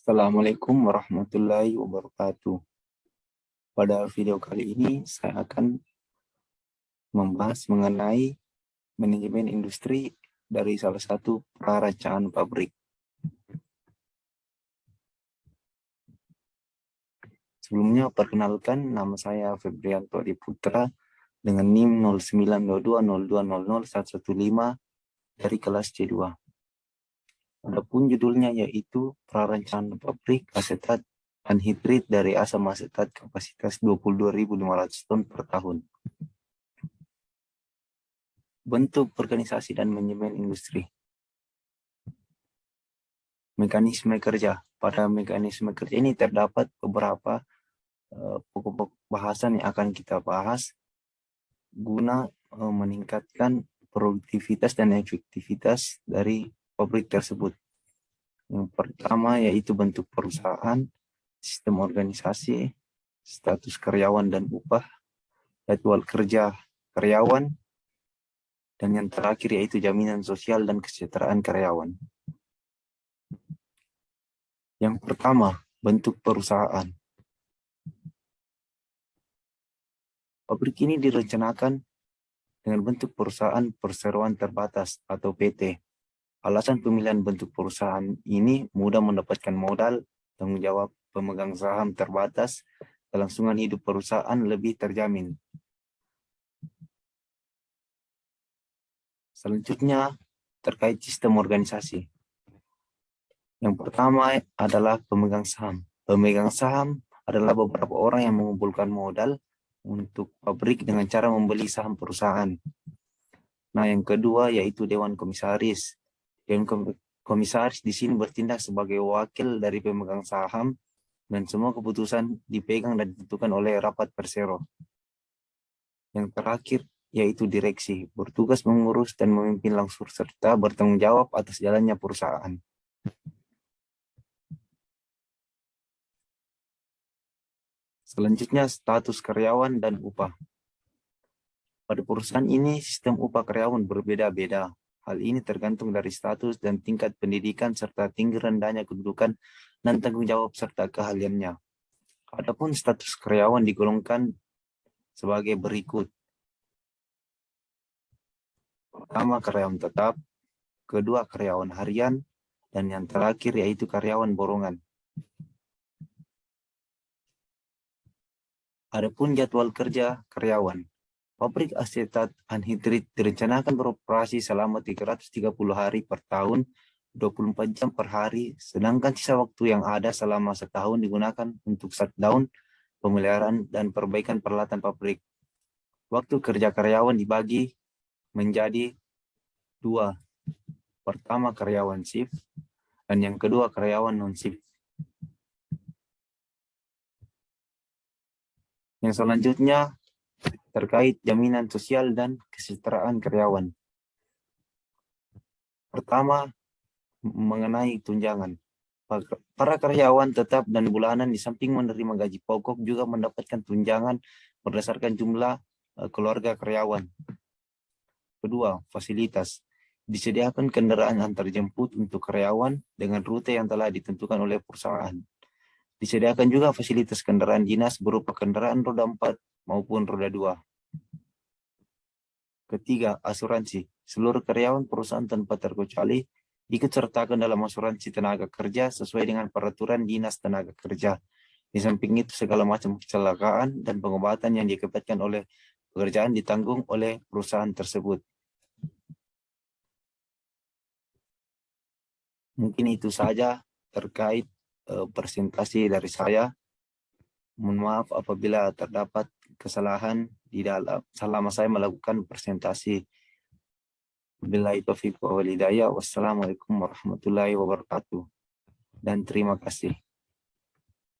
Assalamualaikum warahmatullahi wabarakatuh. Pada video kali ini saya akan membahas mengenai manajemen industri dari salah satu prarancangan pabrik. Sebelumnya perkenalkan, nama saya Febrianto Adi Putra dengan NIM 092202000115 dari kelas C2. Adapun judulnya yaitu prarancangan pabrik asetat anhidrid dari asam asetat kapasitas 22.500 ton per tahun. Bentuk organisasi dan manajemen industri. Mekanisme kerja. Pada mekanisme kerja ini terdapat beberapa pokok bahasan yang akan kita bahas guna meningkatkan produktivitas dan efektivitas dari pabrik tersebut. Yang pertama yaitu bentuk perusahaan, sistem organisasi, status karyawan dan upah, jadwal kerja karyawan, dan yang terakhir yaitu jaminan sosial dan kesejahteraan karyawan. Yang pertama, bentuk perusahaan. Pabrik ini direncanakan dengan bentuk perusahaan perseroan terbatas atau PT. Alasan pemilihan bentuk perusahaan ini mudah mendapatkan modal, tanggung jawab pemegang saham terbatas, kelangsungan hidup perusahaan lebih terjamin. Selanjutnya, terkait sistem organisasi. Yang pertama adalah pemegang saham. Pemegang saham adalah beberapa orang yang mengumpulkan modal untuk pabrik dengan cara membeli saham perusahaan. Nah, yang kedua yaitu Dewan Komisaris. Dewan Komisaris di sini bertindak sebagai wakil dari pemegang saham dan semua keputusan dipegang dan ditentukan oleh rapat persero. Yang terakhir yaitu direksi, bertugas mengurus dan memimpin langsung serta bertanggung jawab atas jalannya perusahaan. Selanjutnya, status karyawan dan upah. Pada perusahaan ini, sistem upah karyawan berbeda-beda. Hal ini tergantung dari status dan tingkat pendidikan serta tinggi rendahnya kedudukan dan tanggung jawab serta keahliannya. Adapun status karyawan digolongkan sebagai berikut. Pertama, karyawan tetap. Kedua, karyawan harian. Dan yang terakhir yaitu karyawan borongan. Adapun jadwal kerja karyawan. Pabrik asetat anhidrid direncanakan beroperasi selama 330 hari per tahun, 24 jam per hari, sedangkan sisa waktu yang ada selama setahun digunakan untuk shutdown, pemeliharaan, dan perbaikan peralatan pabrik. Waktu kerja karyawan dibagi menjadi dua. Pertama karyawan shift, dan yang kedua karyawan non-shift. Yang selanjutnya terkait jaminan sosial dan kesejahteraan karyawan. Pertama, mengenai tunjangan. Para karyawan tetap dan bulanan di samping menerima gaji pokok juga mendapatkan tunjangan berdasarkan jumlah keluarga karyawan. Kedua, fasilitas. Disediakan kendaraan antar jemput untuk karyawan dengan rute yang telah ditentukan oleh perusahaan. Disediakan juga fasilitas kendaraan dinas berupa kendaraan roda 4 maupun roda 2. Ketiga, asuransi. Seluruh karyawan perusahaan tanpa terkecuali ikut sertakan dalam asuransi tenaga kerja sesuai dengan peraturan Dinas Tenaga Kerja. Di samping itu, segala macam kecelakaan dan pengobatan yang diakibatkan oleh pekerjaan ditanggung oleh perusahaan tersebut. Mungkin itu saja terkait presentasi dari saya. Mohon maaf apabila terdapat kesalahan di dalam selama saya melakukan presentasi. Billahi taufiq wal hidayah. Wassalamualaikum warahmatullahi wabarakatuh. Dan terima kasih.